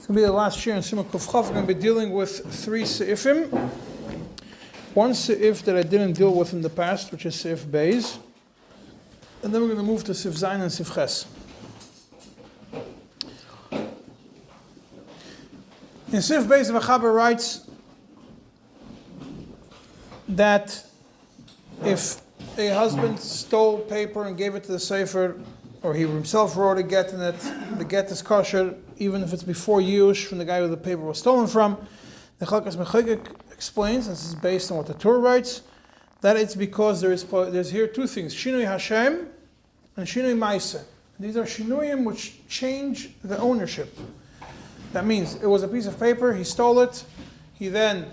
It's going to be the last year in Simon Kuf Chav. We're going to be dealing with 3 seifim. One seif that I didn't deal with in the past, which is seif Beis. And then we're going to move to seif Zayin and seif Ches. In seif Beis, the Mechaber writes that if a husband stole paper and gave it to the sefer, or he himself wrote a get in it, the get is kosher, even if it's before Yush from the guy who the paper was stolen from. The Chalkas Mechagik explains, and this is based on what the Torah writes, that it's because there's here 2 things, Shinui Hashem and Shinui Maisa. These are Shinuyim which change the ownership. That means it was a piece of paper, he stole it, he then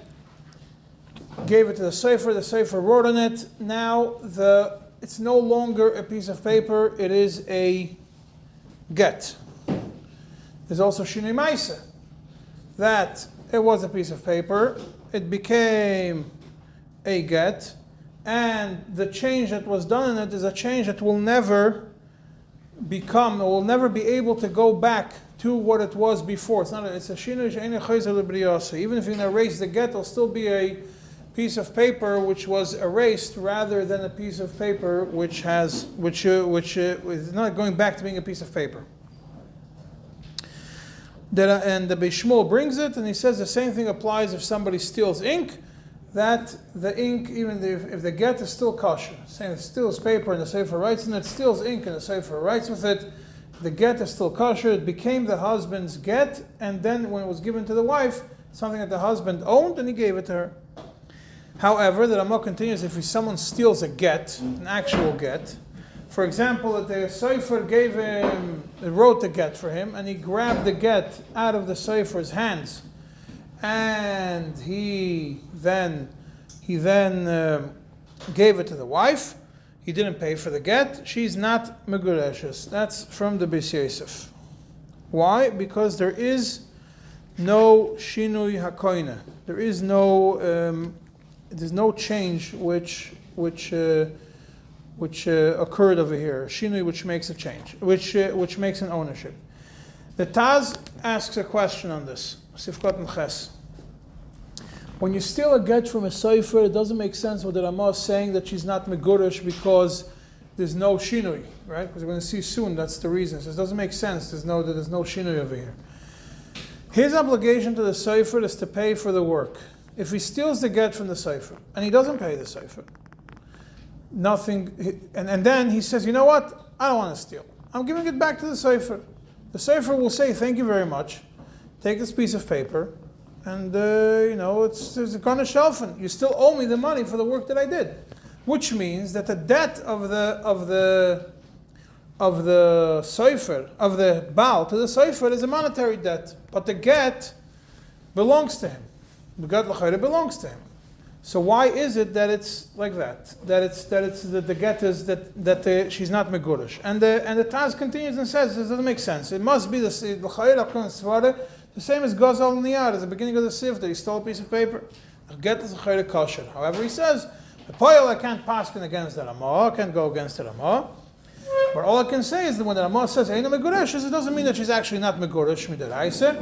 gave it to the sefer wrote on it. Now it's no longer a piece of paper, it is a get. There's also Shinui Maisa, that it was a piece of paper, it became a get, and the change that was done in it is a change that will never be able to go back to what it was before. It's a Shinui she'ein chayzer l'briyasa. Even if you can erase the get, it'll still be a piece of paper which was erased rather than a piece of paper which is not going back to being a piece of paper. And the Beis Shmuel brings it, and he says the same thing applies if somebody steals ink, that the ink, even if the get is still kosher, saying it steals paper and the sefer writes in it, steals ink and the sefer writes with it, the get is still kosher, it became the husband's get, and then when it was given to the wife, something that the husband owned, and he gave it to her. However, the Ramah continues, if someone steals a get, an actual get, for example, that the sefer wrote the get for him, and he grabbed the get out of the sefer's hands, and he then gave it to the wife. He didn't pay for the get. She's not megureshes. That's from the Beis Yosef. Why? Because there is no shinui hakoina. There's no change which occurred over here. Shinui, which makes a change, which makes an ownership. The Taz asks a question on this. Sifkat and Ches. When you steal a get from a sefer, it doesn't make sense what the Ramah is saying that she's not megurish because there's no shinui, right? Because we're going to see soon that's the reason. So it doesn't make sense. There's no shinui over here. His obligation to the sefer is to pay for the work. If he steals the get from the sefer and he doesn't pay the sefer, nothing, and then he says, you know what? I don't want to steal. I'm giving it back to the sefer. The sefer will say, thank you very much. Take this piece of paper, and it's a kind of shelfen. You still owe me the money for the work that I did, which means that the debt of the sefer, of the Baal to the sefer is a monetary debt, but the get belongs to him. The get l'chayre belongs to him. So why is it that it's like that? That the get is that she's not megurish. And the Taz continues and says this doesn't make sense. It must be the same as Gazal Niyar, at the beginning of the Sif, that he stole a piece of paper. The get is l'chayre kosher. However, he says the poil I can't paskin against the Ramah, I can't go against the Ramah. But all I can say is that when the Ramah says Eina megurish, it doesn't mean that she's actually not megurish midaraisa.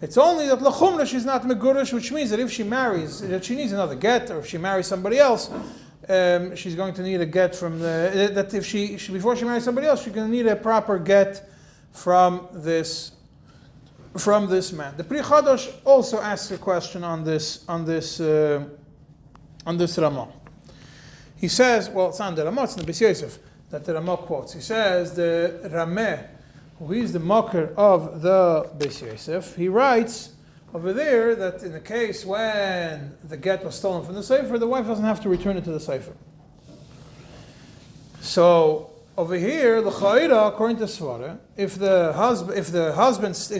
It's only that l'chumra she's not megurish, which means that if she marries, that she needs another get, or if she marries somebody else, she's going to need a get from that if she before she marries somebody else, she's going to need a proper get from this man. The Pri Chadash also asks a question on this Ramah. He says, well, it's not the Ramah, it's in the Beis Yosef that the Ramah quotes. He says the Rameh, who is the mocker of the Beis Yosef, he writes over there that in the case when the get was stolen from the sefer, the wife doesn't have to return it to the sefer. So over here, the chayra, according to Svara, if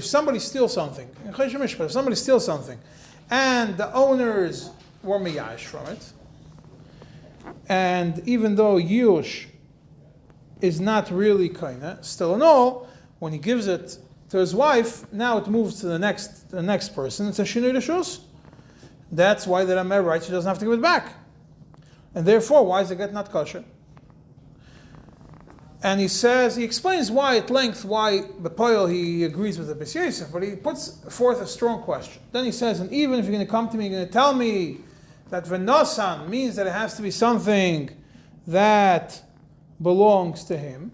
somebody steals something, if somebody steals something, and the owners were miyash from it, and even though Yush is not really kaina, still in all, when he gives it to his wife, now it moves to the next person. It's a shinui reshus. That's why the Rameh writes she doesn't have to give it back. And therefore, why is the get not kosher? And he explains why at length, why Bepoil he agrees with the Bes Yosef, but he puts forth a strong question. Then he says, and even if you're going to come to me, you're going to tell me that Venosan means that it has to be something that belongs to him.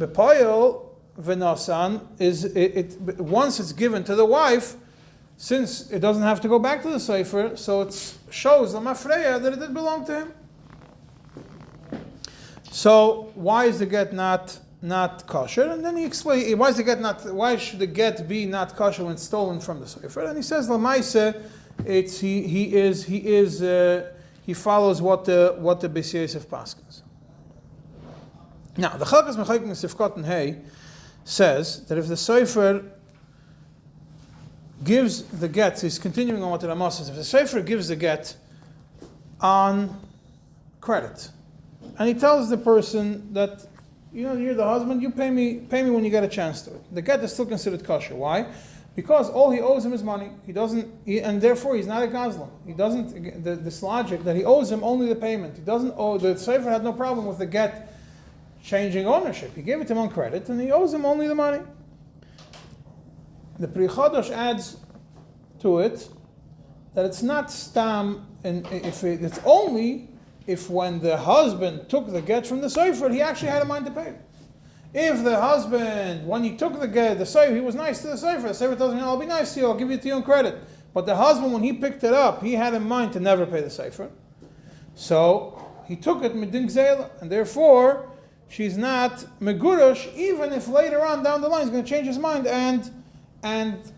Bepoil Venosan is once it's given to the wife, since it doesn't have to go back to the Sefer, so it shows the Mafreya that it did belong to him. So why is the get not kosher? And then he explains why should the get be not kosher when stolen from the Sefer? And he says Lamaise, it's he follows what the Bes Yosef paskins. Now the Chalkas Mechayikin Sifkot and Hey says that if the Sefer gives the get, he's continuing on what the Rama says. If the Sefer gives the get on credit, and he tells the person that, you're the husband, you pay me when you get a chance to it. The get is still considered kosher. Why? Because all he owes him is money. And therefore he's not a gazlan. He doesn't, this logic that he owes him only the payment. He doesn't owe, the Sefer had no problem with the get changing ownership. He gave it to him on credit, and he owes him only the money. The Pri Chodosh adds to it that it's not stam, and it's only if when the husband took the get from the Sefer, he actually had a mind to pay. If the husband, when he took the get, the Sefer, he was nice to the Sefer tells him, I'll be nice to you, I'll give it to you on credit. But the husband, when he picked it up, he had in mind to never pay the Sefer. So he took it midin gzela, and therefore she's not megurush, even if later on down the line he's going to change his mind and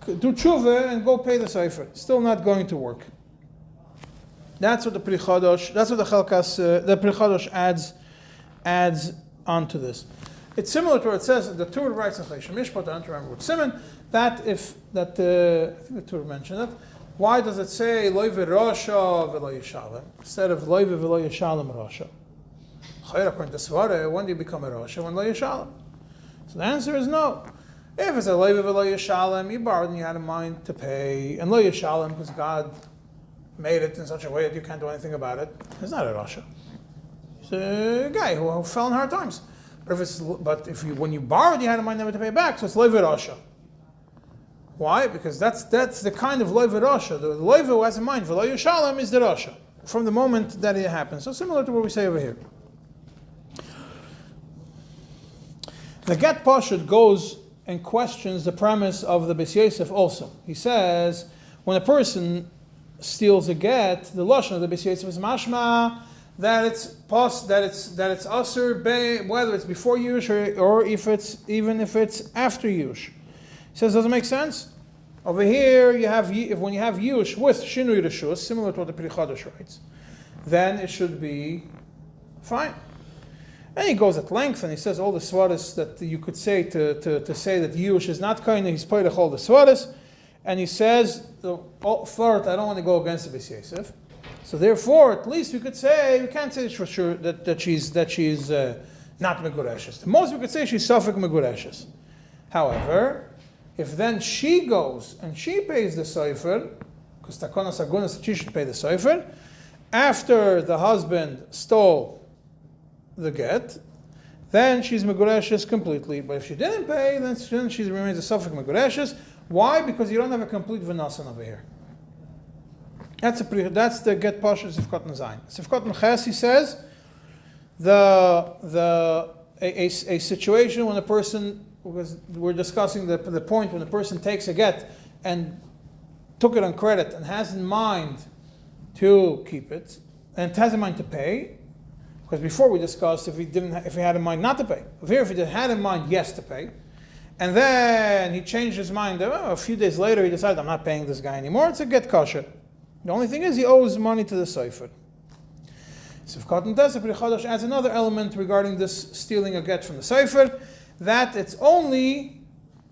do tshuva and go pay the Sefer. Still not going to work. That's what the Pri Chodosh, that's what the Chalkas, the Pri Chodosh adds onto this. It's similar to what it says, the Tur writes in Chayshim Mishpat, I don't remember what Simon, I think the Tur mentioned it. Why does it say Loi v'rosha v'lo yishalem instead of Loi v'lo yishalem rosha? Chayra according to Svara, when do you become a rosha? When lo yishalem. So the answer is no. If it's a Loi v'lo yishalem, you borrowed and you had a mind to pay, and lo yishalem because God made it in such a way that you can't do anything about it, it's not a rosha. He's a guy who fell in hard times. But if when you borrowed, you had a mind never to pay back, so it's loy v'rosha. Why? Because that's the kind of loy v'rosha. The loy who has a mind v'lo yishalem is the rosha from the moment that it happens. So similar to what we say over here. The get pashut goes and questions the premise of the Bes Yosef also. He says when a person steals a get, the lashon of the Bes Yosef is mashma that it's asur whether it's before yush or if it's after yush. He says, doesn't make sense. Over here, when you have yush with shinui reshus, similar to what the Pri Chodosh writes, then it should be fine. And he goes at length and he says all the svaras that you could say to say that yush is not kind of he's poidach all the svaras. And he says, first, I don't want to go against the Bes Yosef. So therefore, at least we could say, we can't say for sure that she's not Megureshes. The most we could say she's Safek Megureshes. However, if then she goes and she pays the Sefer, because Takonas Agunas that she should pay the Sefer, after the husband stole the get, then she's Megureshes completely. But if she didn't pay, then she remains a Safek Megureshes. Why? Because you don't have a complete Vanasan over here. That's the get pashut Sifkot Nazayin. Sifkot Meches, he says, a situation when a person, because we're discussing the point when a person takes a get and took it on credit and has in mind to keep it and has in mind to pay, because before we discussed if he had in mind not to pay. Here, if he had in mind yes to pay, and then he changed his mind. A few days later, he decided, I'm not paying this guy anymore. It's a get kosher. The only thing is he owes money to the Sefer. Sifkat and Tessa, Pri Chodosh adds another element regarding this stealing a get from the Sefer, that it's only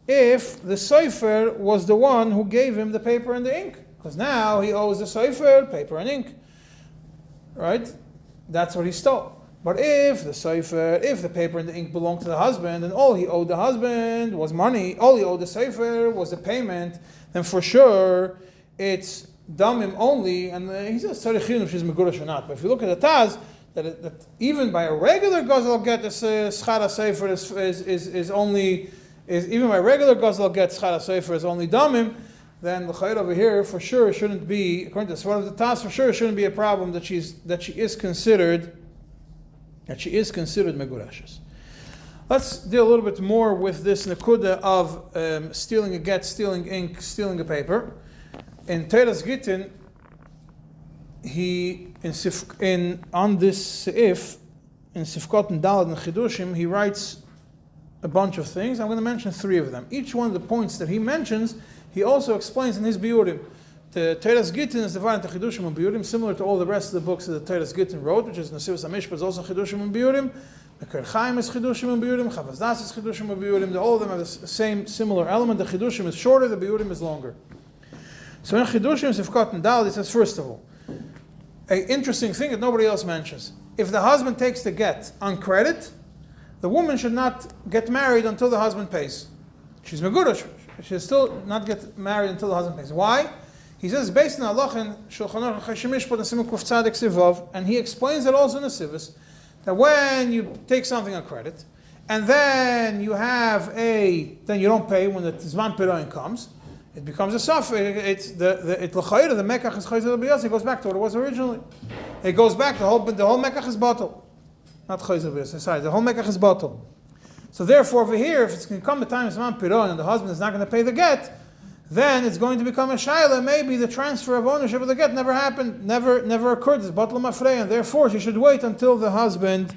if the Sefer was the one who gave him the paper and the ink. Because now he owes the Sefer, paper and ink. Right? That's what he stole. But if the paper and the ink belonged to the husband, and all he owed the husband was money, all he owed the Sefer was the payment, then for sure it's damim only, and he says tzarichin if she's megurash or not. But if you look at the Taz that even by a regular Gazal get this Schara Sefer is only, even by regular Gazal get Schara Sefer is only Damim, then the Chayr over here for sure shouldn't be, according to Svar of the Tas, for sure shouldn't be a problem that she is considered Megurashes. Let's deal a little bit more with this Nakuda of stealing a get, stealing ink, stealing a paper. In Teras Gittin, on this Seif, in Sifkot and Dalad and Chidushim, he writes a bunch of things. I'm going to mention 3 of them. Each one of the points that he mentions, he also explains in his Biurim. The Teras Gittin is divided into Chidushim and Biurim, similar to all the rest of the books that the Teras Gittin wrote, which is Nesivos HaMishpat, is also Chidushim and Biurim. Meker Chaim is Chidushim and Biurim. Chavaz Das is Chidushim and Biurim. All of them have the same similar element. The Chidushim is shorter, the Biurim is longer. So in Chidushim, Sifkot and Dalad, he says, first of all, an interesting thing that nobody else mentions. If the husband takes the get on credit, the woman should not get married until the husband pays. She's Megurash. She should still not get married until the husband pays. Why? He says, based on Allah and Shulchan Aruch Cheshimish Pot Nesim Kuf Tzadik Sivov, and he explains it also in the Sivis, that when you take something on credit, and then you then you don't pay when the Zman Piroin comes, it becomes a suffer. It's the mekach is chayzer b'yos. It goes back to what it was originally. It goes back. The whole mekach is bottle, not chayzer b'yos. Sorry, the whole mekach is bottle. So therefore, over here, if it's going to come the time of Zman Piron and the husband is not going to pay the get, then it's going to become a shaila. Maybe the transfer of ownership of the get never happened, never occurred. It's bottle mafrei, and therefore she should wait until the husband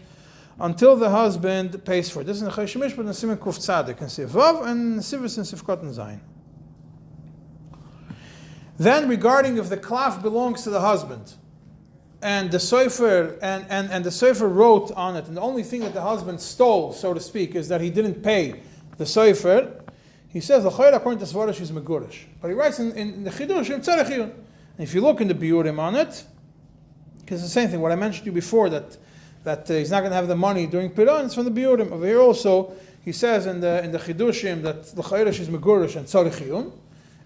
pays for it. This is in the Cheshimish, but in Siman Kuf Tzadik and Sivav and Sivis and Sivkot and Zayin. Then, regarding if the klaf belongs to the husband, and the sofer and the sofer wrote on it, and the only thing that the husband stole, so to speak, is that he didn't pay the sofer, he says the chayr according to Svarash is megurish, but he writes in the chidushim tzarechiyun. And if you look in the biurim on it, because it's the same thing. What I mentioned to you before that he's not going to have the money during piron, it's from the biurim. Over here also, he says in the chidushim that the chayr is megurish and tzarechiyun.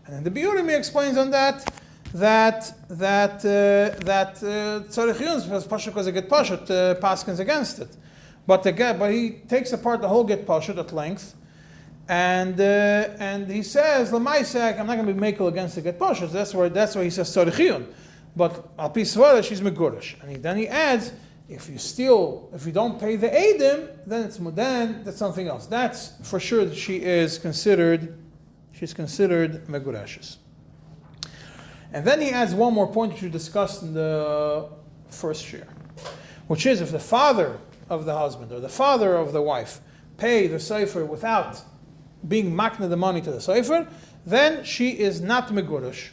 And in the Biurim he explains on that tzarechiyun was pashut because the get pashut paskins against it, but he takes apart the whole get pashut at length, and he says l'maisek I'm not going to be makel against the get pashut. That's why he says tzarechiyun, but al pi svara she's megurish, and then he adds if you don't pay the edim, then it's mudan. That's something else. That's for sure that she's considered Megurashes. And then he adds one more point which we discussed in the first share, which is if the father of the husband or the father of the wife pay the sefer without being makna the money to the sefer, then she is not Megurash.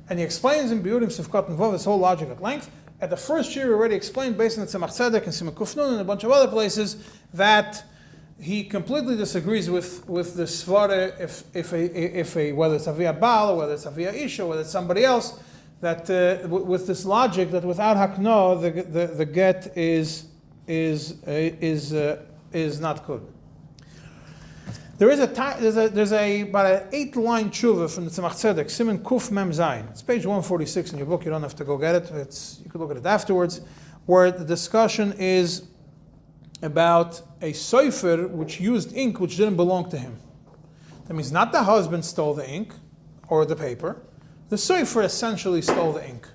And he explains in Biurim Sifkot and Vav this whole logic at length. At the first year, we already explained, based on the Tzemach Tzedek and Siman Kuf Nun and a bunch of other places, that he completely disagrees with the svara if whether it's Aviyah Baal or whether it's Aviyah Isha or whether it's somebody else, that with this logic that without Hakno the get is not good. There's about an 8-line tshuva from the Tzemach Tzedek, Siman Kuf Mem Zayin. It's page 146 in your book. You don't have to go get it. You can look at it afterwards, where the discussion is about a sofer which used ink which didn't belong to him. That means not the husband stole the ink or the paper. The sofer essentially stole the ink.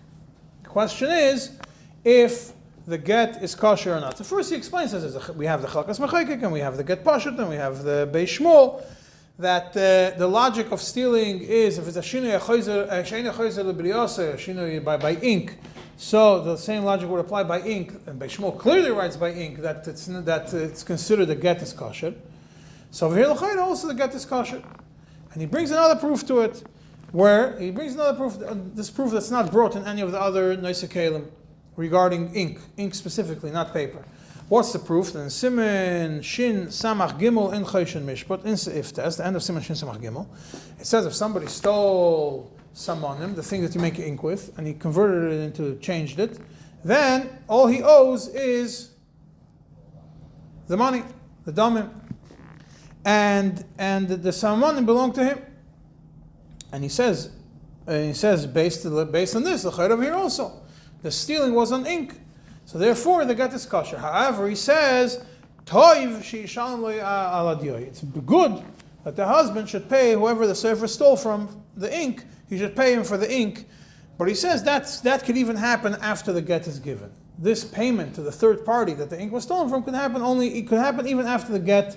The question is if the get is kosher or not. So first he explains this: we have the chalkas mechayik and we have the get pashut and we have the beis shmuel. That the logic of stealing is if it's a shinui by ink. So the same logic would apply by ink, and beis shmuel clearly writes by ink that it's considered the get is kosher. So over here l'chayda also the get is kosher, and he brings another proof to it, where he brings another proof, this proof that's not brought in any of the other Noisei Kelim regarding ink specifically, not paper. What's the proof? Then Siman Shin Samach Gimel in Choshen Mishpat in Seif Test, the end of Siman Shin Samach Gimel, it says if somebody stole samanim, the thing that you make ink with, and he converted it into, changed it, then all he owes is the money, the damim, and the samanim belong to him. And he says based on this, the chayr over here also, the stealing was on ink. So therefore, the get is kosher. However, he says, Toiv she'ishalem lo ala diyoi. It's good that the husband should pay whoever the sefer stole from the ink. He should pay him for the ink. But he says that could even happen after the get is given. This payment to the third party that the ink was stolen from could happen even after the get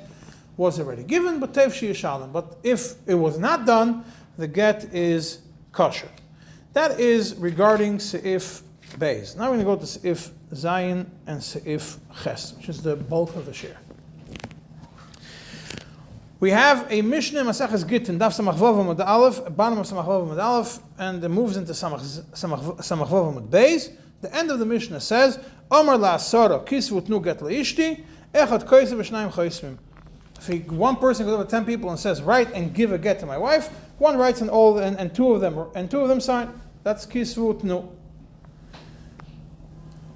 was already given. But Toiv she'ishalem. But if it was not done, the get is kosher. That is regarding Seif Beis. Now we're going to go to Seif Zayin and Seif Ches, which is the bulk of the share. We have a Mishnah Maseches Gittin, Daf Samach Vav Amud Aleph, bottom of Samach Vav Amud Aleph, and it moves into Samach Vav Amud Beis. The end of the Mishnah says, Omar la Sara kisvu tnu get leishti, echad koisev v'shnayim choismim. If one person goes over 10 people and says, write and give a get to my wife, one writes and two of them sign. That's kisvu tnu.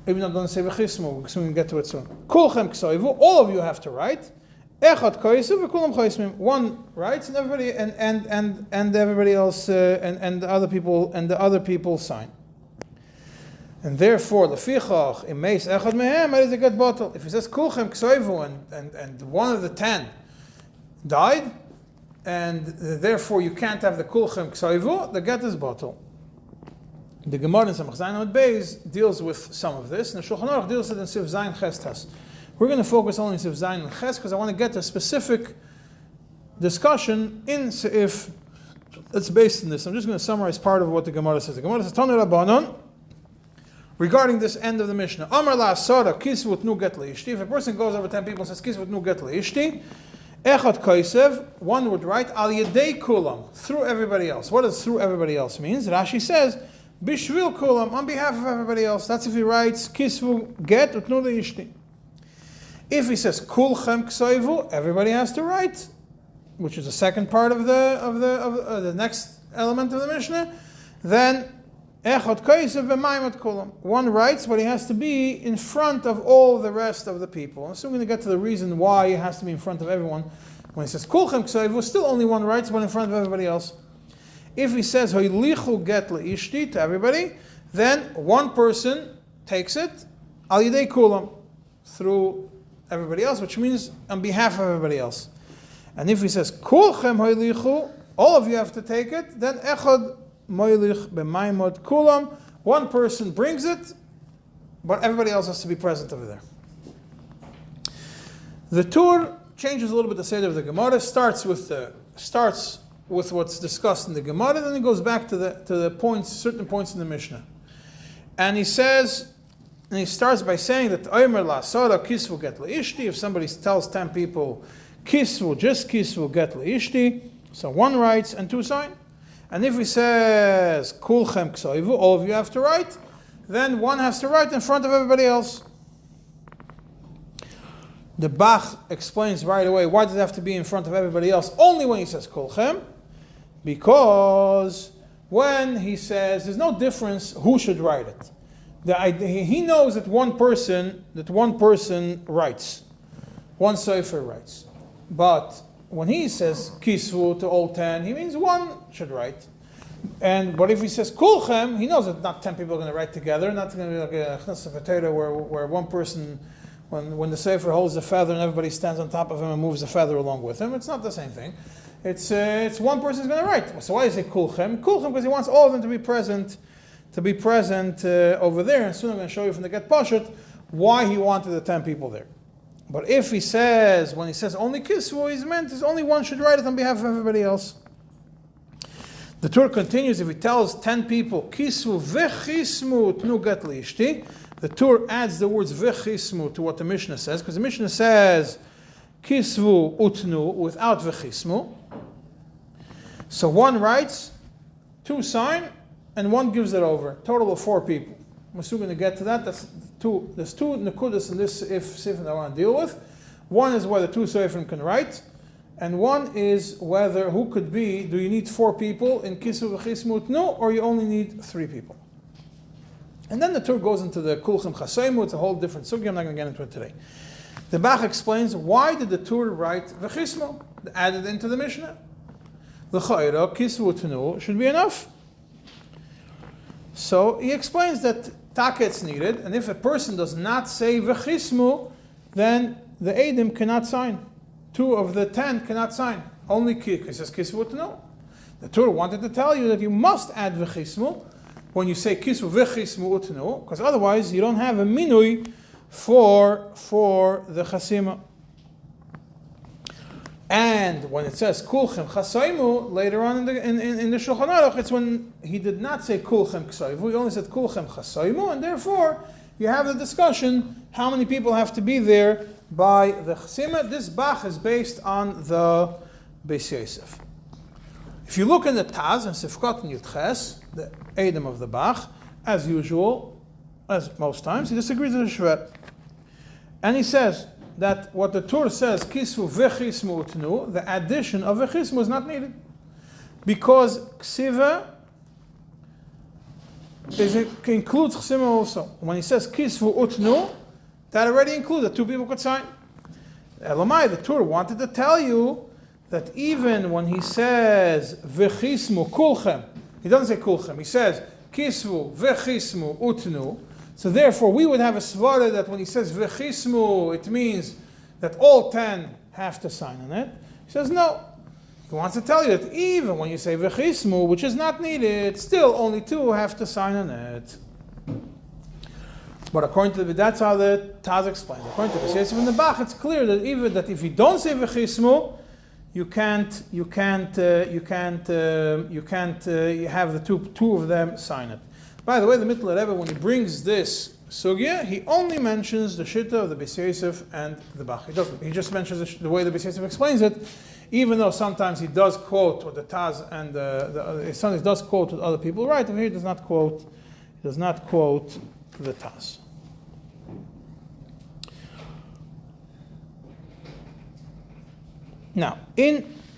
Even though it doesn't say v'chismu, because we can get to it soon. Kulchem ksoivu, all of you have to write. Echad koisev v'kulam choismim. One writes and everybody and everybody else and the other people sign. And therefore, lefichach imeis echad mehem, it is a get bottle. If he says kulchem ksoivu and one of the 10 died, and therefore you can't have the kulchem ksoivu, the get is bottle. The Gemara in Samach Zayin Amud Beis deals with some of this, and the Shulchan Aruch deals with it in Sif Zayin Ches Tes. We're going to focus only on Sif Zayin and Ches because I want to get a specific discussion in Sif that's based on this. I'm just going to summarize part of what the Gemara says. The Gemara says, Tanu Rabbanon, regarding this end of the Mishnah, Amar la Sara kisvu tnu get leishti. If a person goes over 10 people and says kisvu tnu get leishti, echad koisev, one would write al yedei kulam, through everybody else. What does through everybody else means? Rashi says, Bishvil kulam, on behalf of everybody else. That's if he writes kisvu get utnu leishti. If he says kulchem ksoivu, everybody has to write, which is the second part of the next element of the Mishnah. Then echad koisev b'maimat kulam. One writes, but he has to be in front of all the rest of the people. And so we're going to get to the reason why he has to be in front of everyone. When he says kulchem ksoivu, still only one writes, but in front of everybody else. If he says hoilichu get leishti to everybody, then one person takes it al yidei kulam, through everybody else, which means on behalf of everybody else. And if he says kulchem hoilichu, all of you have to take it, then echad moilich b'maimot kulam, one person brings it, but everybody else has to be present over there. The Tur changes a little bit the seder of the Gemara, starts with what's discussed in the Gemara, then he goes back to the points, certain points in the Mishnah. And he says, and he starts by saying that Omer la Sara kisvu get leishti. If somebody tells 10 people kisvu, just kisvu get leishti, so one writes and two sign. And if he says kulchem ksoivu, all of you have to write, then one has to write in front of everybody else. The Bach explains right away, why does it have to be in front of everybody else only when he says kulchem? Because when he says, there's no difference who should write it. He knows that one person writes, one sefer writes. But when he says kisvu to all 10, he means one should write. But if he says kulchem, he knows that not 10 people are going to write together. Not going to be like a chnas where one person, when the sefer holds the feather and everybody stands on top of him and moves the feather along with him. It's not the same thing. It's one person is going to write. So why is it kulchem? Kulchem because he wants all of them to be present over there. And soon I'm going to show you from the Get Pashut why he wanted the 10 people there. But if he says, when he says only kisvu, he's meant is only one should write it on behalf of everybody else. The Torah continues, if he tells 10 people, kisvu vechismu tnu get leishti, the Torah adds the words vechismu to what the Mishnah says, because the Mishnah says kisvu utnu without vechismu. So one writes, two sign, and one gives it over. Total of 4 people. We're soon going to get to that. There's two nekudas in this sifrim I want to deal with. One is whether 2 sifrim can write, and one is whether who could be. Do you need 4 people in kisvu v'chismu utnu, or you only need 3 people? And then the Torah goes into the kulchem chaseimu. It's a whole different sugya. I'm not going to get into it today. The Bach explains why did the Torah write v'chismu, added into the Mishnah. The chayra kisvu utnu should be enough. So he explains that taka it's needed, and if a person does not say v'chismu, then the Eidim cannot sign. 2 of the 10 cannot sign. Only it says kisvu utnu. The Torah wanted to tell you that you must add v'chismu when you say kisvu v'chismu utnu, because otherwise you don't have a minui for the chasima. And when it says kulchem chasaimu later on in the Shulchan Aruch, it's when he did not say kulchem ksaivu, he only said kulchem chasaimu, and therefore you have the discussion how many people have to be there by the chasima. This bach is based on the Beis Yosef. If you look in the Taz and Sifkat and Yudches, the Eidim of the bach, as usual, as most times, he disagrees with the Shvet, and he says that what the Torah says, kisvu v'chismu utnu, the addition of v'chismu is not needed. Because ksiva includes chasima also. When he says kisvu utnu, that already includes that 2 people could sign. Elamai, the Torah wanted to tell you that even when he says v'chismu kulchem, he doesn't say kulchem, he says kisvu v'chismu utnu. So therefore, we would have a svara that when he says v'chismu, it means that all 10 have to sign on it. He says no. He wants to tell you that even when you say v'chismu, which is not needed, still only 2 have to sign on it. But according to that's how the Taz explains. According to the Yosef in the Bach, it's clear that even that if you don't say v'chismu, you can't have the two of them sign it. By the way, the Mittler Rebbe, when he brings this sugya, he only mentions the shitta of the Beis Yosef and the Bach. He doesn't. He just mentions the way the Beis Yosef explains it, even though sometimes he does quote what the Taz and sometimes does quote what other people write. Over here, he does not quote the Taz. Now,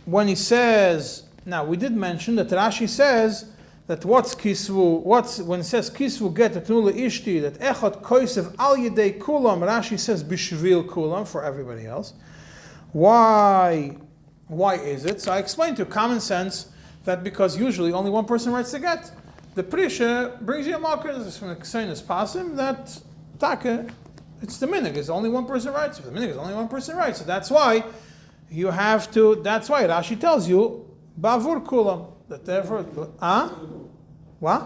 when he says, now we did mention that Rashi says that when it says kisvu get etnula ishti, that echot koisev al yedei kulam, Rashi says bishvil kulam, for everybody else. Why is it? So I explained to common sense that because usually only one person writes the get. The Prisha brings you a marker, this is from the Kseinas Pasim, that taka, it's the minig, is only one person writes. If the minig is only one person writes, so that's why Rashi tells you bavur kulam. That therefore, what?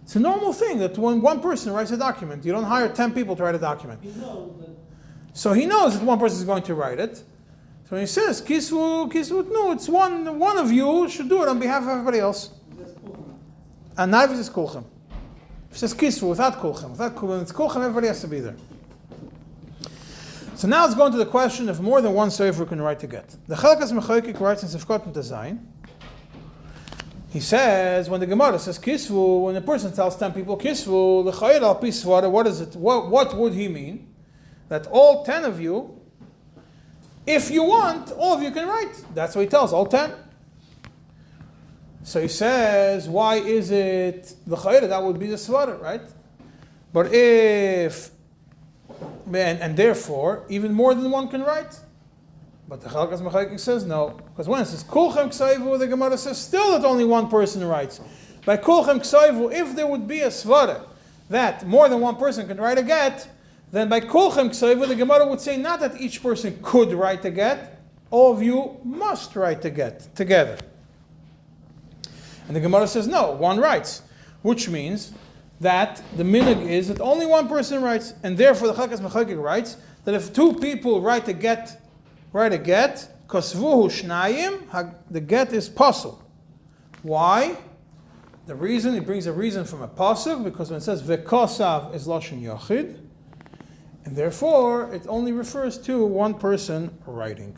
It's a normal thing that when one person writes a document, you don't hire 10 people to write a document. So he knows that one person is going to write it. So when he says kisvu, no, it's one of you should do it on behalf of everybody else. And not if it says kulchem. If it says kisvu without kulchem, it's kulchem, everybody has to be there. So now let's go into the question if more than one sefer can write a get. The Chelkas Mechoykik writes in Sifkot and Tezayin. He says, when the Gemara says kisvu, when a person tells 10 people kisvu, l'chayir al pi svara, what is it? What would he mean? That all 10 of you, if you want, all of you can write. That's what he tells, all 10. So he says, why is it l'chayir? That would be the svara, right? But if, and therefore, even more than one can write. But the Chalkas Mechaykik says no, because when it says kulchem ksayvu, the Gemara says still that only one person writes. By kulchem ksayvu, if there would be a svara that more than one person can write a get, then by kulchem ksayvu, the Gemara would say not that each person could write a get, all of you must write a get together. And the Gemara says no, one writes, which means that the minig is that only one person writes, and therefore the Chalkas Mechaykik writes that if 2 people write a get, kosvuhu shnayim, the get is possible. Why? The reason, he brings a reason from a pasuk, because when it says vekosav is lashon yachid, and therefore it only refers to one person writing.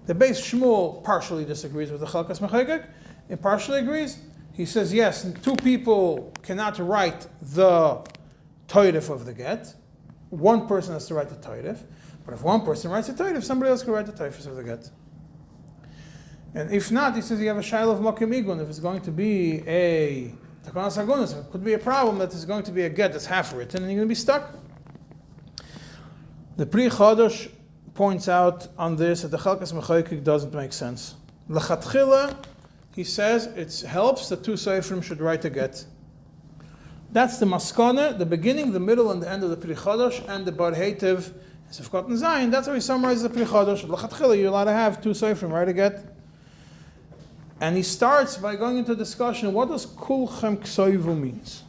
The Beis Shmuel partially disagrees with the Chalkas Mechaykik. It partially agrees. He says yes, 2 people cannot write the toidif of the get. One person has to write the toidif. But if one person writes a toidif, somebody else can write the toidif of the get. And if not, he says you have a shayla of makim igun. If it's going to be a takanas agunas, it could be a problem that there's going to be a get that's half written and you're going to be stuck. The Pri Chodosh points out on this that the Chalkas Mechaykik doesn't make sense. L'chatchila, he says it helps that 2 seifrim should write a get. That's the maskana, the beginning, the middle, and the end of the Pri Chodosh, and the Bar Heitev, Sifkat and Zayin. That's how he summarizes the Pri Chodosh. L'chatchila, you're allowed to have 2 seifrim, right, a get? And he starts by going into a discussion, what does Kulchem Ksoivu means?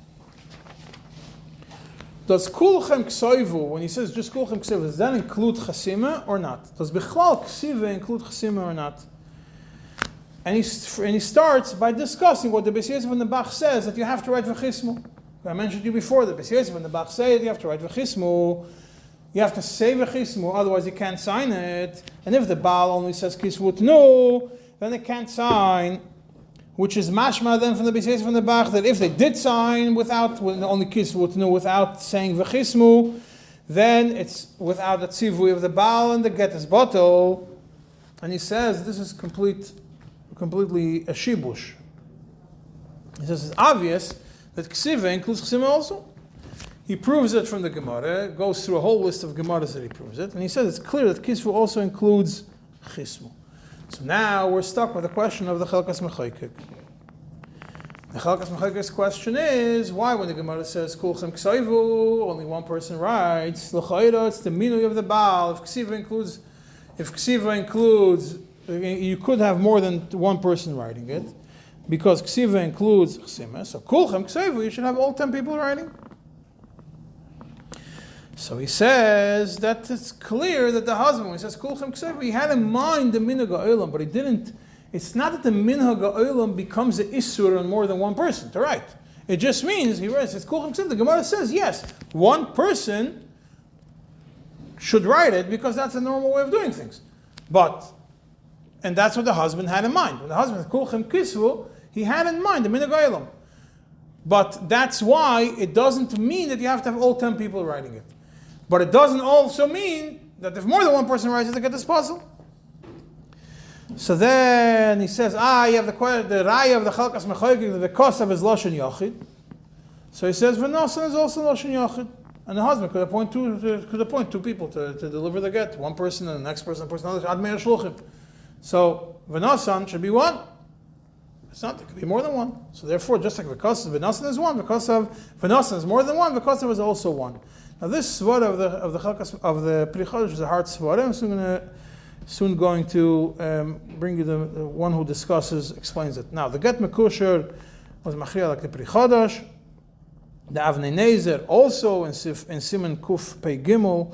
Does Kulchem Ksoivu, when he says just Kulchem Ksoivu, does that include Chasima or not? Does Bichlal Ksiva include Chasima or not? And he starts by discussing what the Beis Yosef and the Bach says, that you have to write V'chismu. I mentioned to you before, the Beis Yosef and the Bach say that you have to write V'chismu. You have to say V'chismu, otherwise you can't sign it. And if the Baal only says Kisvut no, then they can't sign, which is mashma then from the Beis Yosef and the Bach, that if they did sign without, only Kisvut no, without saying V'chismu, then it's without the tzivui of the Baal and the get is bottle. And he says this is completely a shibush. He says it's obvious that ksiva includes chsima also. He proves it from the Gemara, goes through a whole list of Gemaras that he proves it, and he says it's clear that kisvu also includes chismu. So now we're stuck with the question of the Chelkas Mechaykik. The Chelkas Mechaykik's question is, why when the Gemara says kulchem ksayvu, only one person writes, l'chayra, it's the minui of the Baal. If ksiva includes, you could have more than one person writing it, because ksiva includes chsima. So kulchem ksayvu, you should have all 10 people writing. So he says that it's clear that the husband, when he says kulchem ksayvu, he had in mind the minhag ha'olam, but he didn't. It's not that the minhag ha'olam becomes an issur on more than one person to write. It just means, he writes, it's kulchem ksayvu. The Gemara says, yes, one person should write it because that's a normal way of doing things. And that's what the husband had in mind. When the husband said kulchem kisvu, he had in mind the minhag ha'olam. But that's why it doesn't mean that you have to have all 10 people writing it. But it doesn't also mean that if more than one person writes it, they get this puzzle. So then he says, you have the raya of the Chelkas Mechaykik, the kosav is Lashon Yachid. So he says, V'nosan is also Lashon Yachid. And the husband could appoint two people to deliver the get. One person and the next person, another, Admei Shluchim. So V'nosan should be one. It's not, it could be more than one. So therefore, just like V'kosav, V'nosan is one, V'nosan is more than one, V'kosav is also one. Now this svara of the Chelkas of the Pri Chodosh is a hard svara. I'm soon going to bring you the one who explains it. Now the get mekusher was machriya like the Pri Chodosh. The Avnei Nezer also in Siman Kuf Pei Gimel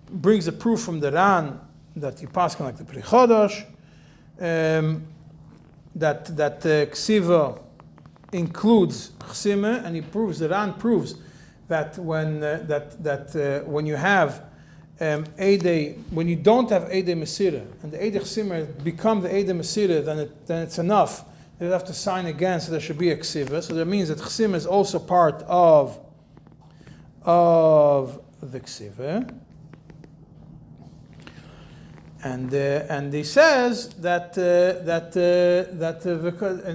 brings a proof from the Ran that he passed like the Pri Chodosh. That ksiva includes chsime, and he proves, the Ran proves that when you have when you don't have Eidei Mesira, and the Eidei Chsima become the Eidei Mesira, then it's enough. You have to sign again, so there should be a Ksiva. So that means that Chsima is also part of the Ksiva. And he says that and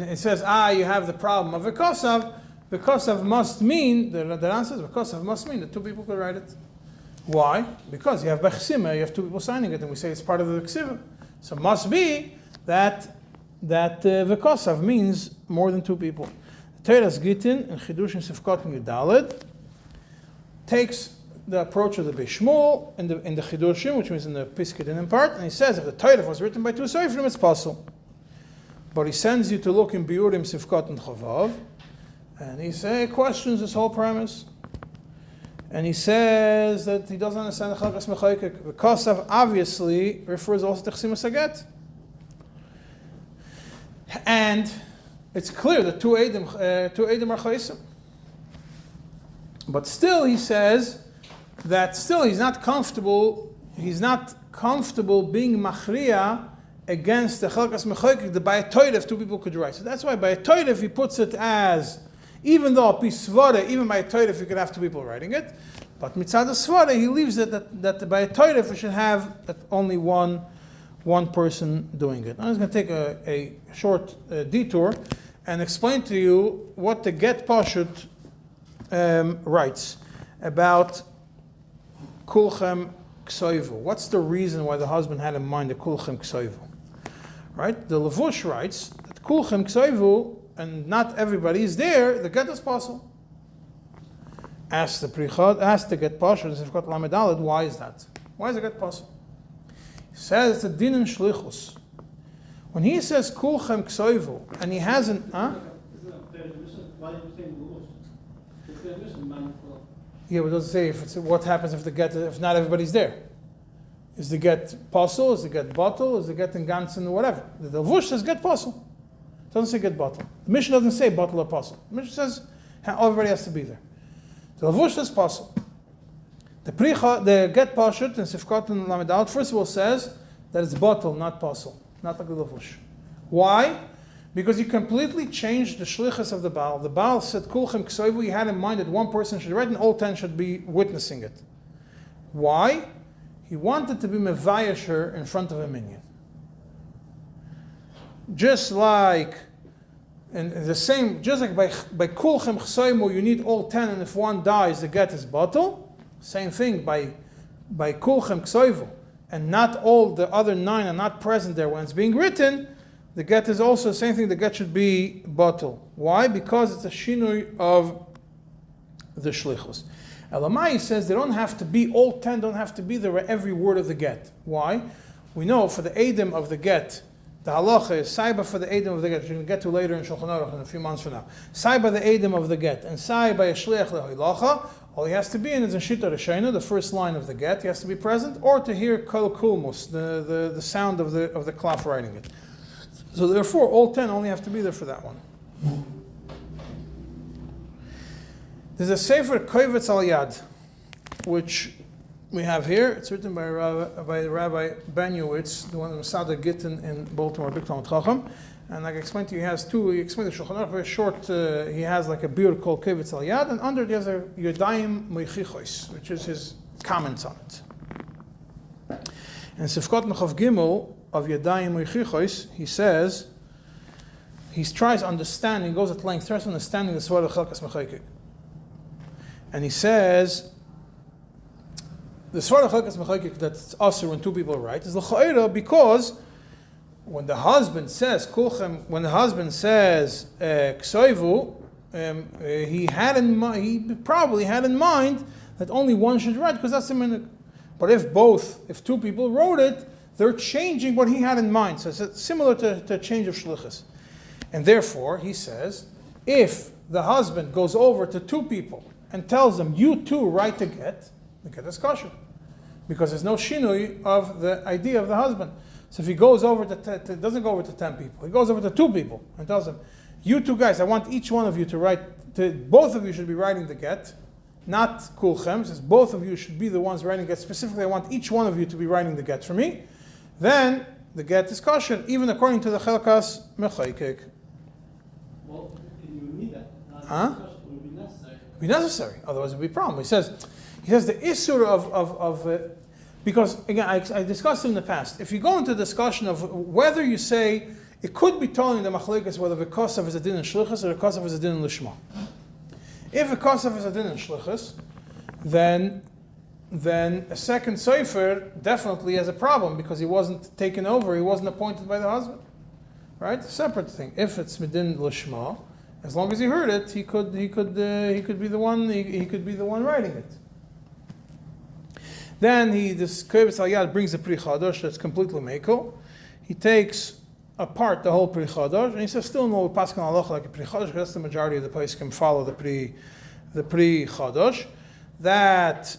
it says you have the problem of V'kosav. V'kosav must mean, the Ran says V'kosav must mean that 2 people could write it. Why? Because you have Bechsima, you have 2 people signing it, and we say it's part of the Ksiva. So it must be that V'kosav means more than 2 people. Teras Gittin and Chidush and Sifkat and Yudalid takes the approach of the Beis Shmuel in the Chidushim, which means in the Piskei Dinim part, and he says if the Torah was written by 2 Seifrim, it's possible. But he sends you to look in Biurim, Sifkat and Chavav, and he questions this whole premise. And he says that he doesn't understand the Chelkas Mechaykik. The Kosav obviously refers also to Chsimas Haget. And it's clear that 2 Eidim are Chaysim. But still he says that still he's not comfortable being Machriya against the Chelkas Mechaykik, that by a Toidev 2 people could write. So that's why by a Toidev he puts it as, even though a Pisvara, even by a Toidev you could have 2 people writing it, but Mitzad Svara he leaves it that by a Toidev we should have only one person doing it. I'm just going to take a short detour and explain to you what the Get Pashut writes about Kulchem Ksoivu. What's the reason why the husband had in mind the Kulchem Ksoivu? Right? The Levush writes that Kulchem Ksoivu, and not everybody is there, the get is possible. Ask the prichad, ask the get pashut, and Sifkat Lamed Daled, why is that? Why is it get pashut? He says it's a din in shlichus. When he says kulchem ksoivu, and he hasn't, yeah, but it doesn't say what happens if not everybody's there. Is the get pasul? Is the get bottle? Is the get in ganzen? Whatever. The Levush says get pasul. It doesn't say get bottle. The Mishnah doesn't say bottle or pasul. The Mishnah says everybody has to be there. The Levush says pasul. The get pashut and Sifkat and Lamed Daled first of all says that it's bottle, not pasul, not like the Levush. Why? Because you completely changed the shlichus of the Baal. The Baal said kulchem ksoivu. He had in mind that one person should write and all 10 should be witnessing it. Why? He wanted to be mevayasher in front of a minyan. Just like by kulchem ksoimu, you need all 10, and if one dies, the get is bottle. Same thing by kulchem ksoivu, and not all the other 9 are not present there when it's being written. The get is also the same thing. The get should be bottle. Why? Because it's a shinui of the shlichus. Elamai says they don't have to be, all 10 don't have to be there at every word of the get. Why? We know for the edim of the get, the halacha is saiba for the edim of the get, which we're going to get to later in Shulchan Aruch in a few months from now. Saiba the edim of the get, and saiba a shliach lehoilacha. All he has to be in is a shita reshayna, the first line of the get. He has to be present, or to hear kol kulmus, the sound of the klaf writing it. So therefore, all 10 only have to be there for that one. There's a Sefer Kovetz Al Yad, which we have here. It's written by Rabbi Banyowitz, the one of Masada Gittin in Baltimore, Big Talmud Chacham. And like I explained to you, he explained the Shulchan Aruch very short. He has like a beard called Kovetz Al Yad, and under it he has a Yodayim Moichichos, which is his comments on it. And Sifkat Mechav Gimel of Yadayim Moichichos, he says, he tries understanding, goes at length, tries understanding the Svar of Chelkas Mechaykik. And he says, the Svar of Chelkas Mechaykik that it's usher when 2 people write is l'cha'ira because when the husband says kulchem, when the husband says ksoivu, he probably had in mind that only one should write because that's the minute. But if 2 people wrote it, they're changing what he had in mind. So it's similar to change of shlichus. And therefore, he says, if the husband goes over to 2 people and tells them, you 2 write the get is kosher. Because there's no shinui of the idea of the husband. So if he goes over doesn't go over to 10 people, he goes over to 2 people and tells them, you 2 guys, I want each one of you to write, both of you should be writing the get, not kulchem. He says both of you should be the ones writing the get. Specifically, I want each one of you to be writing the get for me. Then the get is kosher, even according to the Chelkas Mechaykik. Well, you need that. Huh? It would be necessary. It would be necessary, otherwise it would be a problem. He says the issur of because again I discussed it in the past. If you go into discussion of whether you say it could be telling the machlekes whether the kosav is a din in shlichus or the kosav is a din in lishma. If a kosav is a din in shlichus, then a second sefer definitely has a problem because he wasn't taken over, he wasn't appointed by the husband. Right? A separate thing. If it's midin lishma, as long as he heard it, he could be the one writing it. Then this Kovetz Al Yad brings a Pri Chadash that's completely mekel. He takes apart the whole Pri Chadash and he says still no paskan halacha like a Pri Chadash because that's the majority of the poskim follow the Pri Chadash. That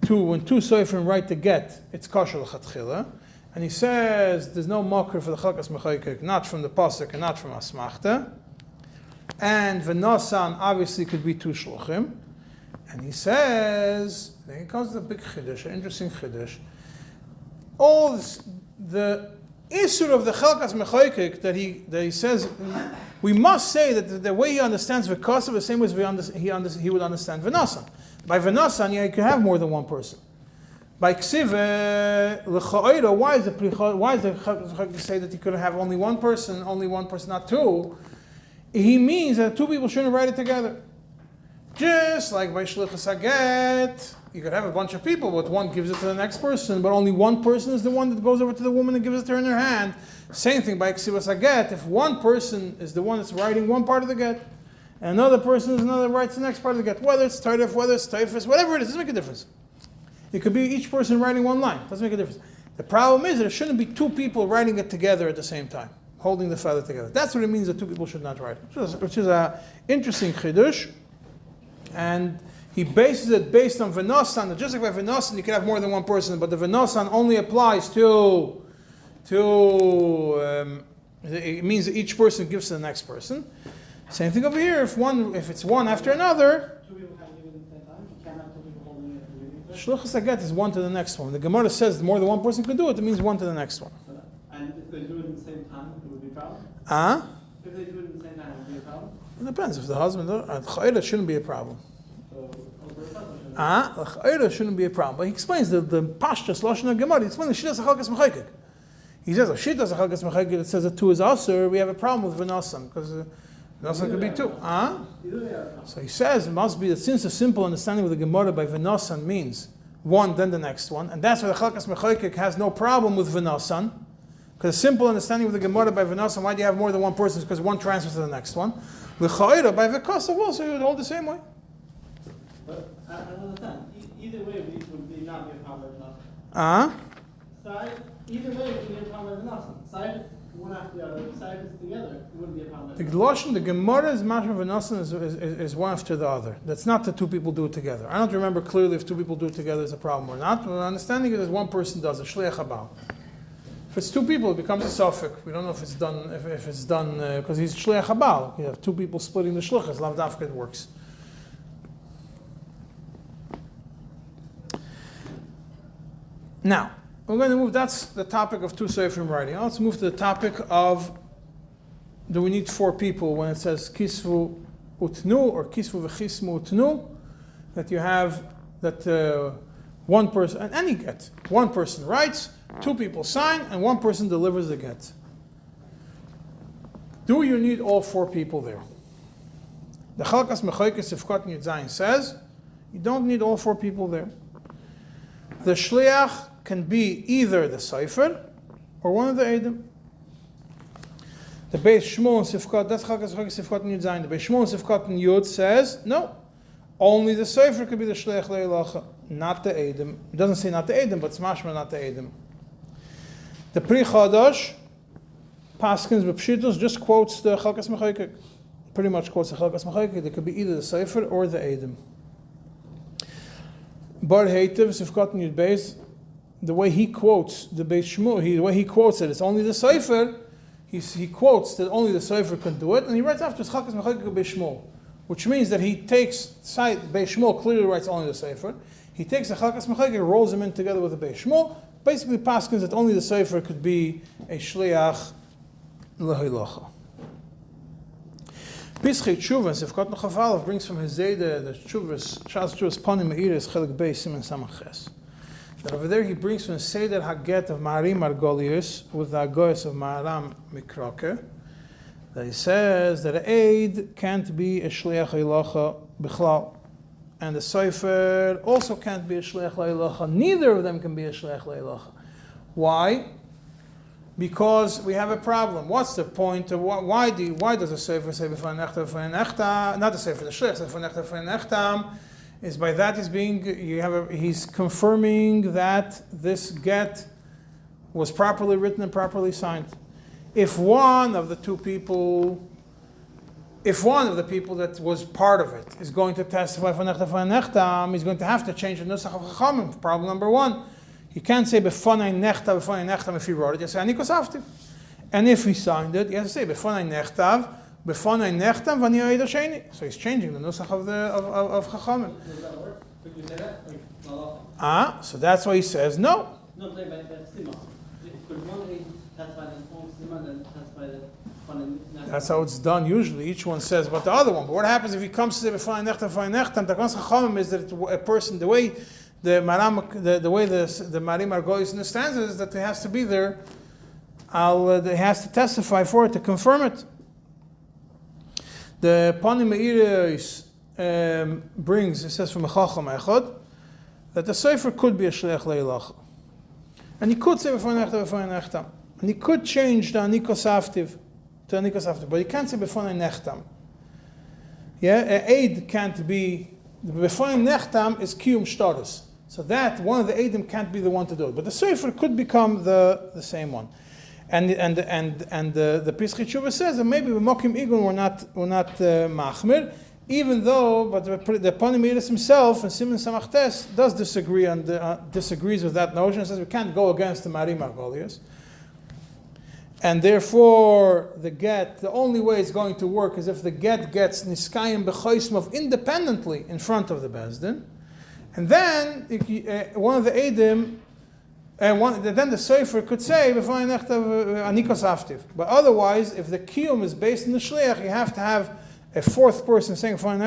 when 2 soifrim write the get, it's kosher l'chatchila. And he says there's no makar for the Chelkas Mechaykik, not from the pasuk and not from asmachta. And v'nasan obviously could be 2 shluchim. And he says, then he comes to the big chiddush, an interesting chiddush. All this, the issur of the Chelkas Mechaykik that he says, we must say that the way he understands v'kasav the same way as he would understand v'nasan. By v'nasan, you can have more than one person. By ksive l'cha'ira, why is the Chelkas say that he could have only one person, not 2? He means that 2 people shouldn't write it together. Just like by shlichus haget, you could have a bunch of people, but one gives it to the next person, but only one person is the one that goes over to the woman and gives it to her in her hand. Same thing by ksivas haget. If one person is the one that's writing one part of the get, and another person is another writes the next part of the get. Whether it's Taif, whether it's Taifus, whatever it is, doesn't make a difference. It could be each person writing one line, doesn't make a difference. The problem is that there shouldn't be two people writing it together at the same time, holding the feather together. That's what it means that two people should not write, which is an interesting chidush, and he bases it based on Venosan. Just like by Venosan, you can have more than one person, but the Venosan only applies to it means that each person gives to the next person. Same thing over here. If it's one after another, Two people can't give it at the same time. You can't have two people holding it and reading it. Shluchas Haget is one to the next one. The Gemara says more than one person can do it. It means one to the next one. And if they do it at the same time, it would be a problem? If they do it at the same time, it would be a problem? It depends. If the husband, it shouldn't be a problem. So, It shouldn't be a problem. But he explains the Pashtas Lashon Gemara. He explains the Shitas Achalkas Mechayik. He says, if Shitas Achalkas Mechayik, it says that two is Aser, we have a problem with Venosan, because Venosan could be two. So he says it must be that since a simple understanding of the Gemara by Venosan means one, then the next one, and that's why the Achalkas Mechayik has no problem with Venosan, because a simple understanding of the Gemara by Venosan, why do you have more than one person? It's because one transfers to the next one. L'cha'ira by Vekasav also, you would hold the same way. but I don't understand. Either way, it would be not be a problem with Side, either way, it would be a problem with nothing. Side one after the other, side is together, it wouldn't be a problem. The Lashon, the Gemara's Mashma V'Nasan is one after the other. That's not that two people do it together. I don't remember clearly if two people do it together is a problem or not. But my understanding is that one person does it, Shliach Habal. If it's two people, it becomes a suffix. We don't know if it's done, if it's done, because he's Shliach Habal. You have two people splitting the Shlichas, Lav Dafka it works. Now, we're going to move, that's the topic of two Seifrim writing. Now let's move to the topic of, do we need four people when it says Kisvu Utnu or Kisvu V'chismu Utnu? That you have, that one person, and any get, one person writes, two people sign, and one person delivers the get. Do you need all four people there? The Chalkas Mechoikes Sifkot Yud Zayin says, you don't need all four people there. The Shliach can be either the Sefer or one of the Eidim. The Beis Shmuel and Sifkot, that's Chalkas Mechoikes Sifkot Yud Zayin. The Beis Shmuel and Sifkot Yud says, no, only the Sefer could be the Shliach Le'ilacha, not the Eidim. It doesn't say not the Eidim, but it's mashma not the Eidim. The Pri Chadash, Paskins B'Pshitos, just quotes the Chalkas Mechoikes. Pretty much quotes the Chalkas Mechoikes. It could be either the Sefer or the Eidim. Bar Heitiv, Sifkot Yud Beis, the way he quotes the Beis Shmuel, the way he quotes it, it's only the Sefer. He quotes that only the Sefer can do it, and he writes after Chalkas Mechoikes Beis Shmuel, which means that he takes, Beis Shmuel clearly writes only the Sefer. He takes the Chalkas Mechoikes, rolls them in together with the Beis Shmuel, basically paskins that only the Sefer could be a Shliach Lehilacha. Pischei Tshuva, Sifkot Nechafalov brings from his Zayda, the Tshuvas, Shas Tshuvas Panim Me'iris, Chelik Beis, Simen Samach. That over there he brings from the Seder Haget of Maharim Margolius with the Agoyas of Maharam Mikroke, that he says that an Eid can't be a Shliach Lehilacha Bichlal, and the Sefer also can't be a Shliach Lehilacha. Neither of them can be a Shliach Lehilacha. Why? Because we have a problem. What's the point of why does the Sefer say b'fan nechta b'fan nechta? Not the Sefer, the Shliach, b'fan nechta b'fan nechta. Is by that he's confirming that this get was properly written and properly signed. If one of the people that was part of it is going to testify for nechta for nechtam, he's going to have to change the nusach of chachamim. Problem number one, he can't say befonai nechtam if he wrote it. He has to say anikosaftiv, and if he signed it, he has to say befonai nechtam v'ani oida sheni. So he's changing the nusach of chachamim. Does that work? Could you say that? So that's why he says no. No, but that's sima. Could one testify the own sima, then testify the one in That's how it's done usually. Each one says about the other one. But what happens if he comes to say b'fan nechtam? The chachamim is that a person, the way the Maharim Margolius understands it is that he has to be there. He has to testify for it to confirm it. The Panim Me'iris brings, it says from a Chacham Echad, that the Sefer could be a Shliach Lehilacha. And he could say b'fan nechtam. And he could change the Anikos Aftiv to Anikos Aftiv, but he can't say b'fan nechtam. Yeah, aid can't be, before nechtam is kiyum shtaris. So that, one of the aidim can't be the one to do it. But the sefer could become the same one. And the Pischei Tshuva says that maybe Mokim Igun were not machmir, even though, but the Panim Eiris himself and Simon Samachtes does disagrees with that notion. He says we can't go against the Marim Argolius. And therefore, the only way it's going to work is if the get gets niskayim b'choismov independently in front of the Bezdin, and then one of the Eidim, then the Sefer could say, but otherwise, if the Kiyum is based in the Shliach, you have to have a fourth person saying, but the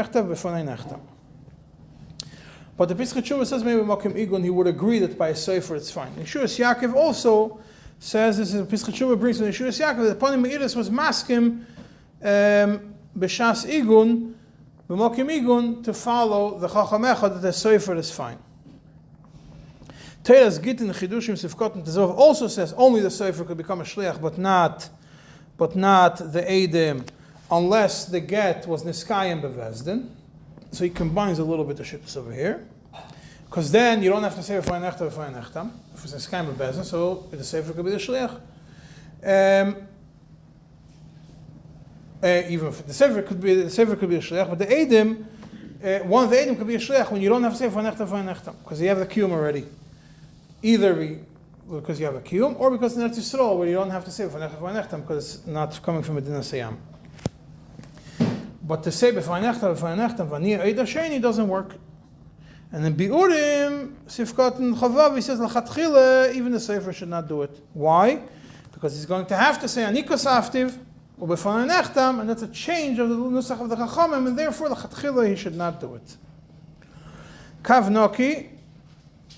Pischei Tshuva says maybe Mokim Igun, he would agree that by a Sefer it's fine. Yeshuas Yaakov also says, this is Pischei Tshuva brings from Yeshuas Yaakov, that Panim Eiris was maskim b'shas Igun, b'Mokim Igun, to follow the Chacham Echad that the Sefer is fine. Teiras Gittin Chidushim Sifkot and Tezov also says only the Sefer could become a Shliach, but not the Eidim, unless the get was Niskayim Bevezdin. So he combines a little bit of shittus over here. Because then you don't have to say V'fay Nechtam, if it's Niskayim Bevezdin, so the Sefer could be the Shliach. Even if the Sefer could be a Shliach, but the Eidim, one of the Eidim could be a Shliach when you don't have to say V'fay Nechtam, because you have the Kiyum already. Either because you have a kiyum, or because in Eretz Yisrael, where you don't have to say b'fay because it's not coming from a din Sayam. But to say b'fay nechtam, v'niyah eid hasheni doesn't work. And then bi'urim, sifkat and chavav, he says l'chatchila, even the sefer should not do it. Why? Because he's going to have to say anikos aftiv, or b'fay nechtam, and that's a change of the nusach of the chachamim, and therefore l'chatchila he should not do it. Kavnoki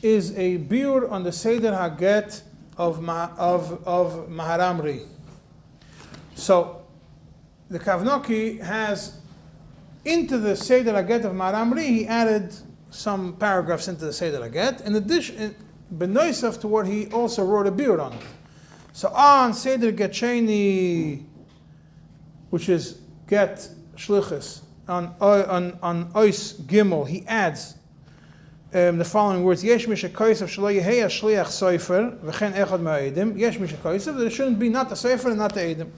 is a biur on the Seder Haget of Maharamri. So the Kavnoki has, into the Seder Haget of Maharamri, he added some paragraphs into the Seder Haget, in addition, benoisav to what he also wrote a biur on it. So on Seder Get Sheni, which is Get Shlichus, on Ois Gimel, he adds the following words: Yesh mishakaisav shelo yehei shliach sofer v'chen echad ma'edim. Yesh mishakaisav, that it shouldn't be not the sofer and not the edim.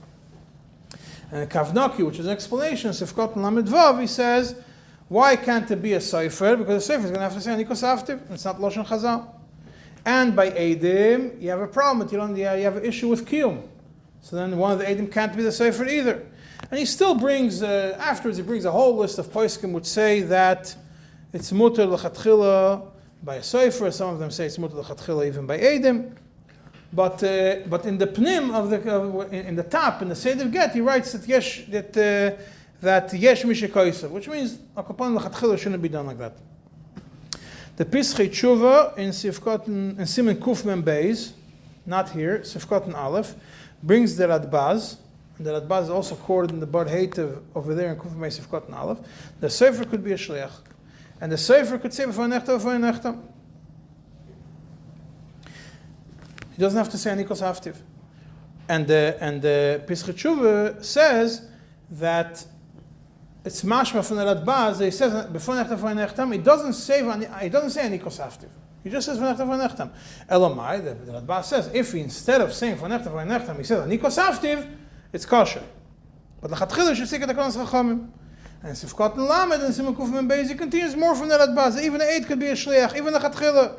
And the Kavnoki, which is an explanation, Sifkot and Lamed Vav, he says, why can't it be a sofer? Because the sofer is going to have to say anikos aftiv. It's not lashon chazal. And by edim, you have a problem. You have an issue with kiyum. So then one of the edim can't be the sofer either. And he still brings afterwards. He brings a whole list of poskim which say that it's muter l'chatchila by a sofer. Some of them say it's muter l'chatchila even by edim. But in the pnim of in the top in the Seder Get, he writes that yesh mishakaisav, which means akapan l'chatchila shouldn't be done like that. The Pischei Tshuva in Sifkot and Simen Kuf Mem Beis, not here, Sifkot and Aleph, brings the Radbaz. And the Radbaz is also quoted in the Bar Heitev over there in Kuf Mem Beis Sifkot and Aleph. The sofer could be a shliach. And the Sefer could say b'fay nechtam. He doesn't have to say anikos haftiv. And the Pischei Tshuva says that it's mashma from the Radbaz. He says b'fay nechtam. He doesn't say anikos haftiv. He just says b'fay nechtam. Elamai, the Radbaz says if he, instead of saying b'fay nechtam, he says anikos haftiv, it's kosher. But l'chatchila should seek at the konas chachamim. And Sifkot and Lamed and Siman Kuf Mem Beis, he continues more from the Radbaz. Even the Eid could be a Shliach, even the Chatchila.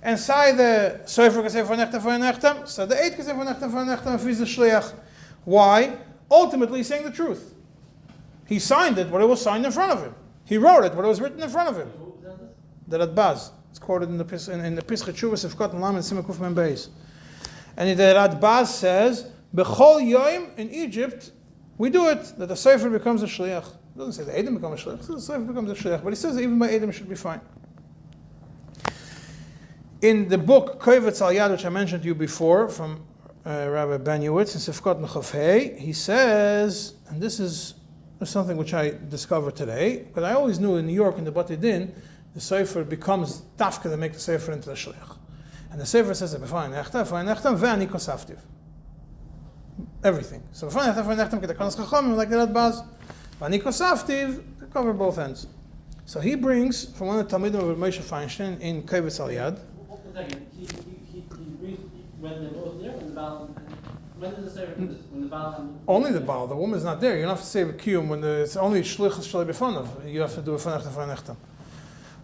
And say the Sofer could say for Nechtam, so the Eid could say for Nechtam if he's a Shliach. Why? Ultimately, he's saying the truth. He signed it, but it was signed in front of him. He wrote it, but it was written in front of him. The Radbaz. It's quoted in the Pischei Tshuva, Sifkot and Lamed and Siman Kuf Mem Beis. And the Radbaz says, B'chol Yoim in Egypt, we do it, that the Sofer becomes a Shliach. It doesn't say the Edom becomes a Shliach, it says the Sefer becomes a Shliach, but he says that even by Edom it should be fine. In the book Kovetz Al Yad, which I mentioned to you before, from Rabbi Benuitz in Sifkot Nechaf Hey, he says, and this is something which I discovered today, because I always knew in New York in the Bati Din, the Sefer becomes tafka to make the Sefer into the Shliach. And the Sefer says that b'fay nechtam, ve'anikos haftiv. Everything. So b'fay nechtam, ke'takanas chachamim, like the Radbaz. Anikos aftiv, cover both ends. So he brings from one of the Talmidim of Moshe Feinstein in Kovetz Al Yad. One second. He brings when they're both there, when the Baal. When does the Sefer do this? When the Baal. Only the Baal. The woman's not there. You don't have to say a kiyum when it's only shlichus shalei b'fanav. You have to do a fanechta fanechta.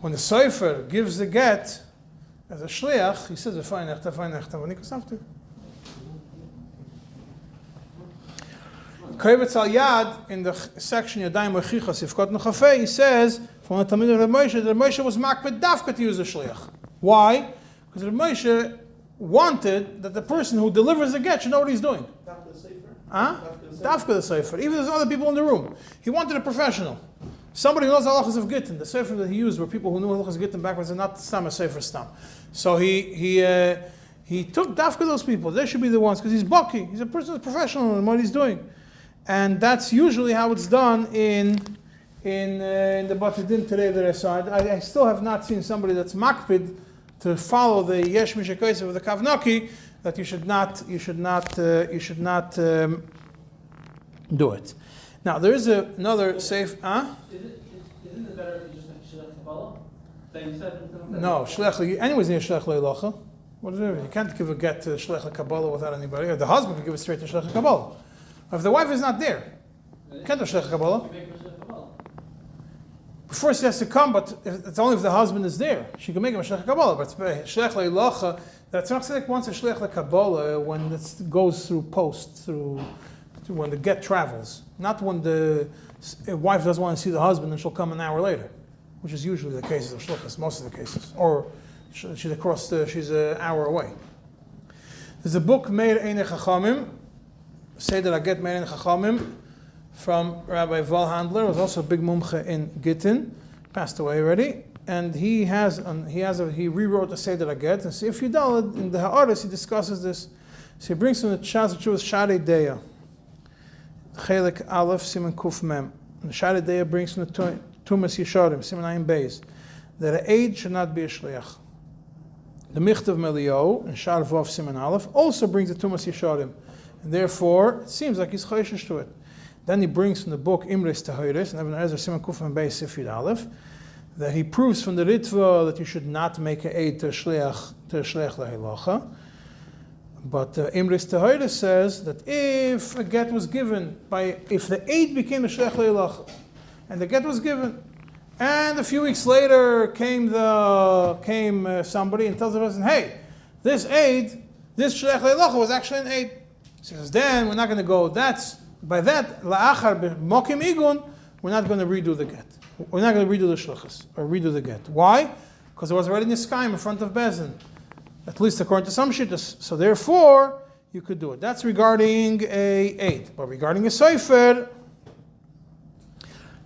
When the Sefer gives the get as a shliach, he says a fanechta fanechta when he goes after. Kovetz Al Yad in the section Yadayim Mechicha Sifkot Nechafei, he says from the Talmid of Moshe that Moshe was makbid dafka to use the shliach. Why? Because Moshe wanted that the person who delivers the get should know what he's doing. Dafka the Sefer? Huh? Dafka the Sefer. Even if there's other people in the room. He wanted a professional. Somebody who knows halachas of Gittin. The Sefer that he used were people who knew halachas of Gittin backwards and not Stam a Sefer Stam. So he took dafka those people. They should be the ones because he's baki. He's a person who's professional in what he's doing. And that's usually how it's done in the Batidin today that I saw. I still have not seen somebody that's makpid to follow the Yesh Mishakaisav of the Kavnaki, that you should not do it. Now there is another safe. Isn't it better if you just make Shlech Kabbalah? Then you said No, Shlech. Anyways, near Shlech Leilacha. What is it? You can't give a get to Shlech Kabbalah without anybody. Or the husband can give it straight to Shlech Kabbalah. If the wife is not there, you can't do Shlech Kabbalah. First he has to come, but it's only if the husband is there. She can make him a Shlech Kabbalah, but Shlech Leilacha, that's not like once a Shlech Kabbalah when it goes through post, through when the get travels. Not when the wife doesn't want to see the husband and she'll come an hour later, which is usually the cases of Shlichus, most of the cases. Or she's she's an hour away. There's a book, Meir Einei Chachamim, Seder HaGet Meir Einei Chachamim, from Rabbi Valhandler, was also a big mumche in Gittin, passed away already, and he rewrote the Seder HaGet, and see if you download in the Ha'aretz he discusses this. So he brings from the Shas Chuvas Shadei Deya, Chelik Aleph Siman Kuf Mem. And the Shadei Deya brings from the Tumas Yesharim Siman Ayin Beis that an aid should not be a shliach. The Michtav Melio and Shar Vav Siman Aleph also brings the Tumas Yesharim, and therefore it seems like he's chayshish to it. Then he brings from the book Imres Tahiris and Ibn Ezra Siman Kuf Mem Beis Sifid Aleph that he proves from the Ritva that you should not make an aid to a shliach lehilacha. But Imris Tahiris says that if a get was given if the aid became a shliach leilach, and the get was given, and a few weeks later came somebody and tells the person, hey, this shliach leilach was actually an aid. He says, then we're not going to go. By that la'achar mokim igun, we're not going to redo the get. We're not going to redo the shlichus or redo the get. Why? Because it was already niskayim in front of Bezin. At least according to some shittas. So therefore, you could do it. That's regarding a aid. But regarding a sefer,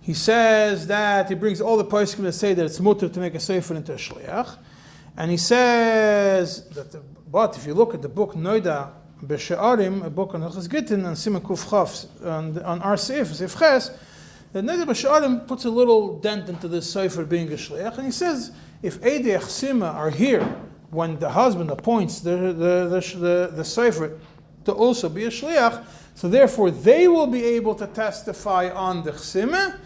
he says that he brings all the poskim that say that it's mutter to make a sefer into a shliach. And he says that, but if you look at the book Noida B'She'arim, a book on Hilchos Gittin, and Siman Kuf Chaf, on our Sif Ches, the Noida B'She'arim puts a little dent into this sefer being a shliach. And he says, if Eidei Chsima are here, when the husband appoints the sefer to also be a shliach, so therefore they will be able to testify on the chsime.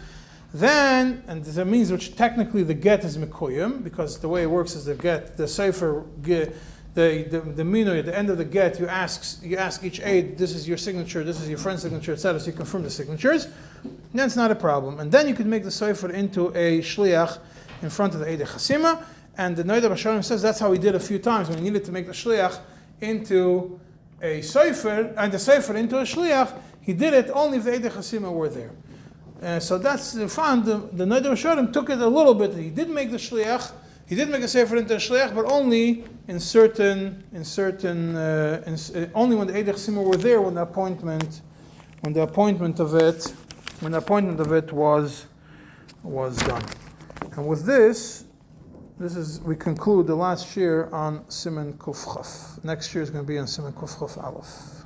Then, and that means which technically the get is mekuyim, because the way it works is the sefer, the minui at the end of the get, you ask each aid, this is your signature, this is your friend's signature, etc. So you confirm the signatures. And that's not a problem. And then you can make the sefer into a shliach in front of the Eidei Chasima. And the Noida B'Sharim says that's how he did a few times when he needed to make the shliach into a sefer and the sefer into a shliach. He did it only if the Eidei Chasima were there. So that's found. The Noida B'Sharim took it a little bit. He did make the shliach. He did make a sefer into a shliach, but only in certain only when the Eidei Chasima were there when the appointment of it was done. And with this is, we conclude the last year on Siman Kuf Chaf. Next year is going to be on Siman Kuf Chaf Aleph.